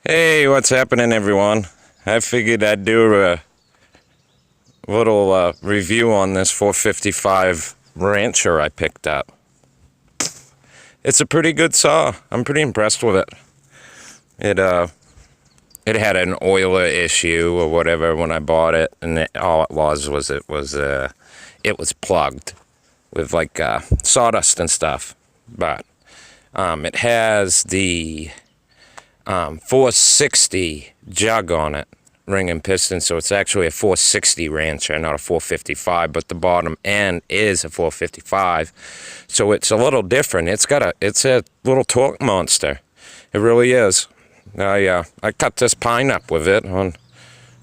Hey, what's happening, everyone? I figured I'd do a little review on this 455 Rancher I picked up. It's a pretty good saw. I'm pretty impressed with it. It had an oiler issue or whatever when I bought it, and all it was it was plugged with like sawdust and stuff. But it has the 460 jug on it, ring and piston, so it's actually a 460 Rancher, not a 455, but the bottom end is a 455, so it's a little different. It's a little torque monster. It really is. I cut this pine up with it on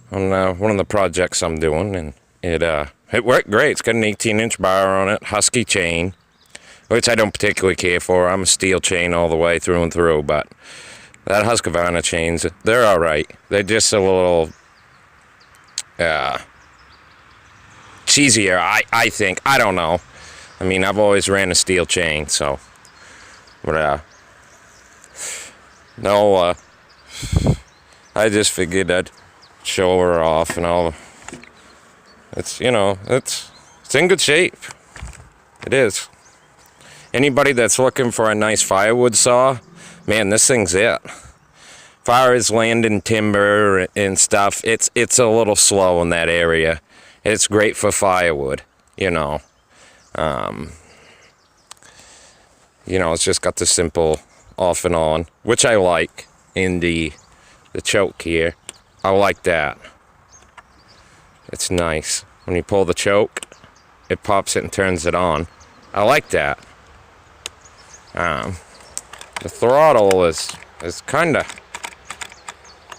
one of the projects I'm doing, and it worked great. It's got an 18-inch bar on it, Husky chain, which I don't particularly care for. I'm a steel chain all the way through and through, but that Husqvarna chains, they're all right. They're just a little cheesier, I think. I don't know. I mean, I've always ran a steel chain, so. But, no, I just figured I'd show her off and all. It's in good shape. It is. Anybody that's looking for a nice firewood saw, man, this thing's it. Far as landing timber and stuff, it's a little slow in that area. It's great for firewood, it's just got the simple off and on, which I like in the choke here. I like that. It's nice. When you pull the choke, it pops it and turns it on. I like that. The throttle is kind of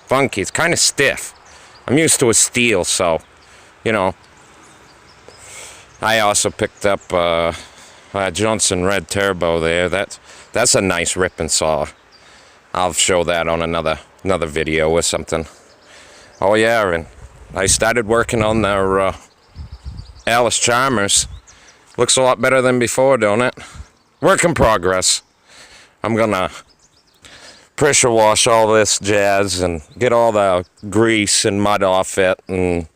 funky. It's kind of stiff. I'm used to a steel, so, I also picked up Johnson Red Turbo there. That's a nice ripping saw. I'll show that on another video or something. Oh yeah, and I started working on their Alice Charmers. Looks a lot better than before, don't it? Work in progress. I'm gonna pressure wash all this jazz and get all the grease and mud off it, and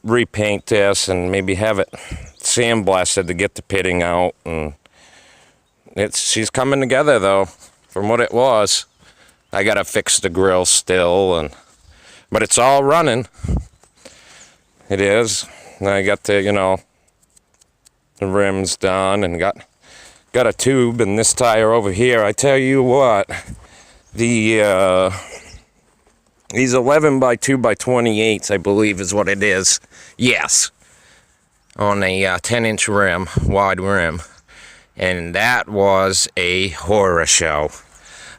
repaint this, and maybe have it sandblasted to get the pitting out. And she's coming together though, from what it was. I gotta fix the grill still, but it's all running. It is. And I got the rims done, and got a tube in this tire over here. I tell you what, these 11 by 2 by 28s, I believe is what it is. Yes, on a 10-inch rim, wide rim, and that was a horror show.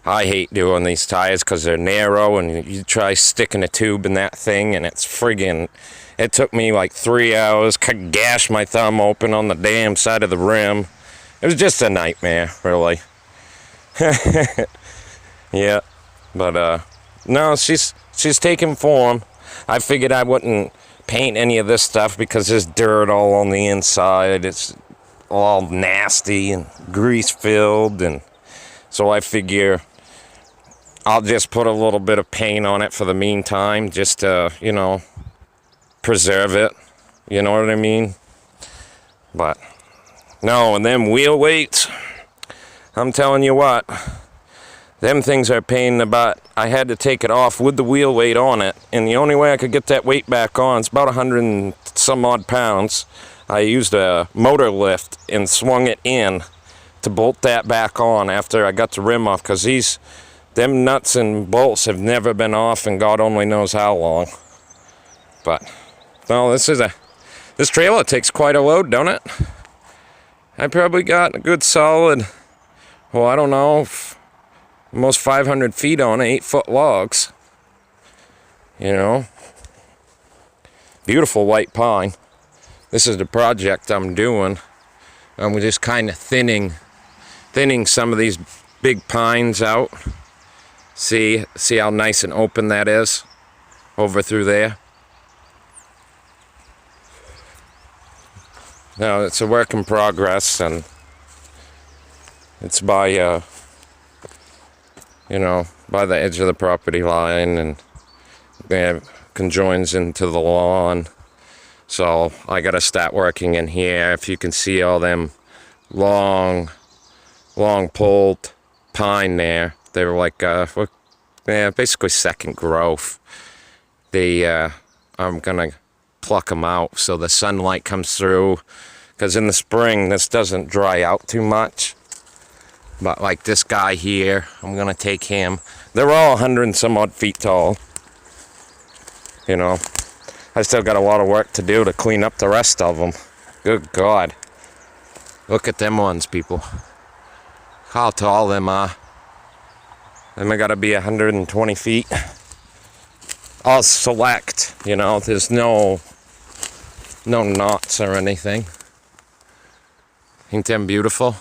I hate doing these tires because they're narrow, and you try sticking a tube in that thing, and it's friggin'. It took me like 3 hours. Gashed my thumb open on the damn side of the rim. It was just a nightmare, really. Yeah, but no, she's taking form. I figured I wouldn't paint any of this stuff because there's dirt all on the inside. It's all nasty and grease filled, and so I figure I'll just put a little bit of paint on it for the meantime, just to, preserve it. You know what I mean? But no, and them wheel weights, I'm telling you what, them things are a pain in the butt. I had to take it off with the wheel weight on it, and the only way I could get that weight back on, it's about 100 and some odd pounds. I used a motor lift and swung it in to bolt that back on after I got the rim off, because them nuts and bolts have never been off, and God only knows how long. But no, this trailer takes quite a load, don't it? I probably got a good solid, well, I don't know, almost 500 feet on 8-foot logs. Beautiful white pine. This is the project I'm doing. I'm just kind of thinning some of these big pines out. See how nice and open that is over through there. Now, it's a work in progress, and it's by by the edge of the property line, and conjoins into the lawn. So I gotta start working in here. If you can see all them long pulled pine there, they were like basically second growth. I'm gonna pluck them out so the sunlight comes through, because in the spring this doesn't dry out too much. But like this guy here, I'm gonna take him. They're all 100 and some odd feet tall. You know, I still got a lot of work to do to clean up the rest of them. Good God. Look at them ones, people. How tall them are. Them gotta be 120 feet. All select, you know, there's no knots or anything. Ain't them beautiful?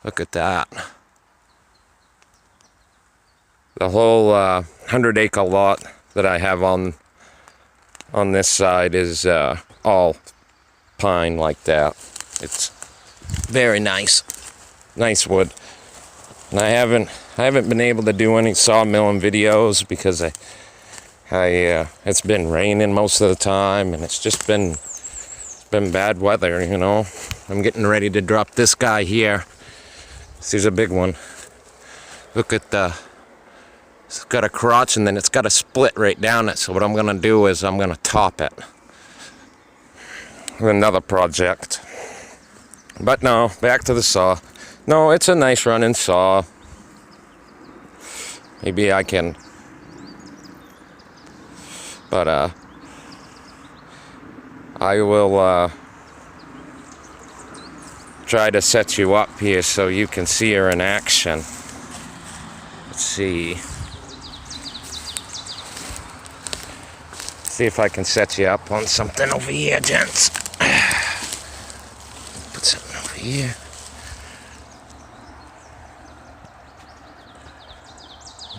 Look at that. The whole 100-acre lot that I have on this side is all pine like that. It's very nice wood. And I haven't been able to do any sawmilling videos because it's been raining most of the time, and it's just been bad weather, you know. I'm getting ready to drop this guy here. This is a big one. Look at it's got a crotch and then it's got a split right down it. So what I'm gonna do is I'm gonna top it. Another project. But no, back to the saw. No, it's a nice running saw. Maybe I can, but I will try to set you up here so you can see her in action. Let's see. See if I can set you up on something over here, gents. Put something over here.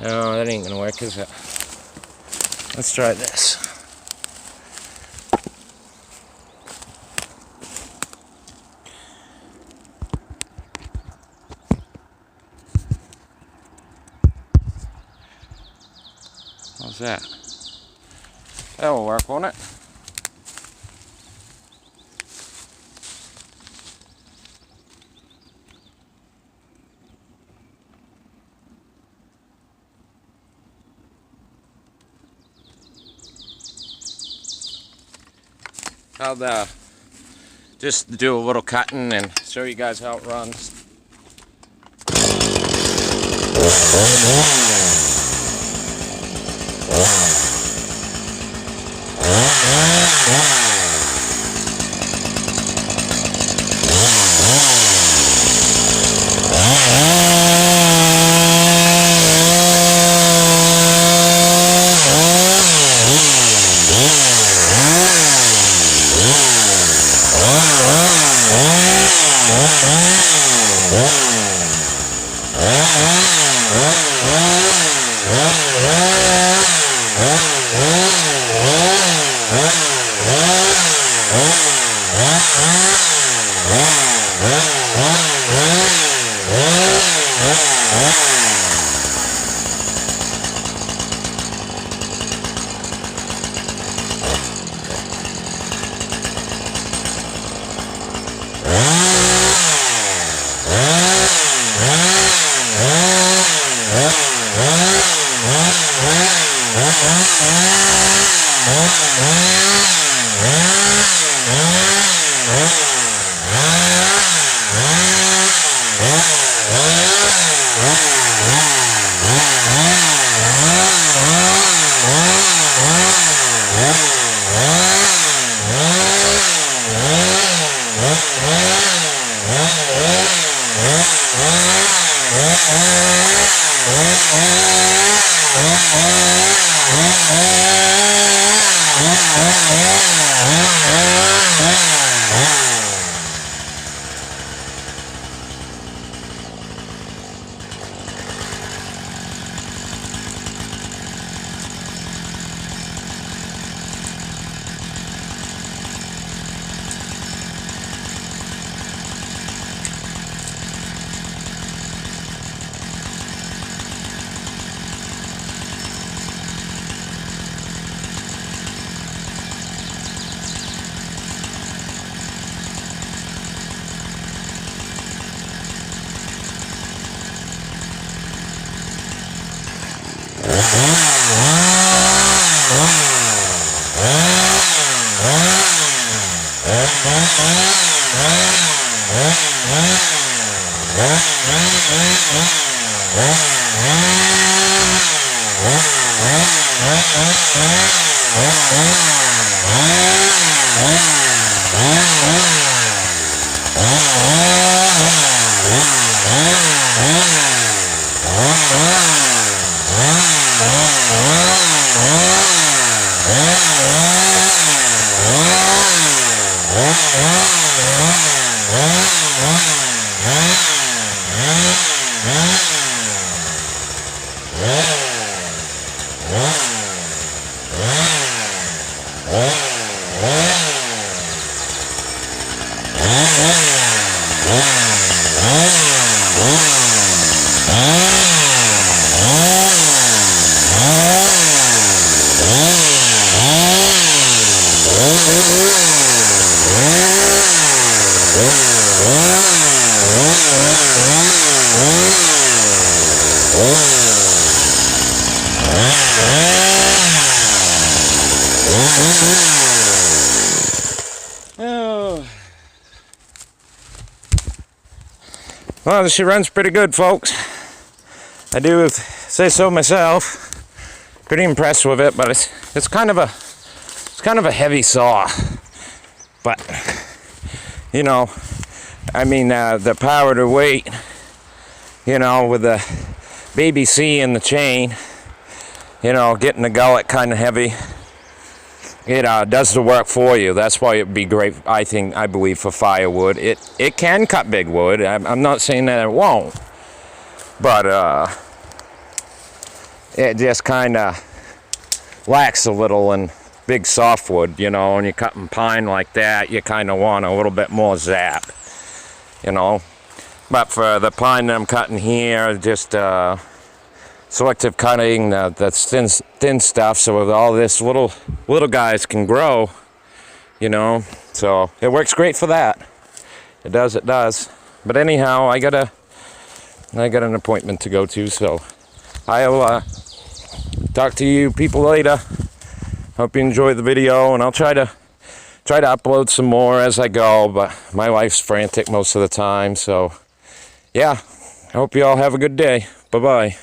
No, that ain't gonna work, is it? Let's try this. How's that? That'll work, won't it? I'll just do a little cutting and show you guys how it runs. Oh. Well, she runs pretty good, folks. I do say so myself. Pretty impressed with it, but it's kind of a heavy saw. But you know, I mean, the power to weight, you know, with the baby C in the chain, you know, getting the gullet kind of heavy, it does the work for you. That's why it'd be great, I believe, for firewood. It can cut big wood. I'm not saying that it won't, but it just kind of lacks a little in big softwood, you know. When you're cutting pine like that, you kind of want a little bit more zap, you know. But for the pine that I'm cutting here, just selective cutting, that's thin stuff, so with all this little guys can grow, you know. So it works great for that. It does. But anyhow, I got an appointment to go to, so I'll talk to you people later. Hope you enjoyed the video, and I'll try to upload some more as I go, but my wife's frantic most of the time, so yeah. I hope you all have a good day. Bye-bye.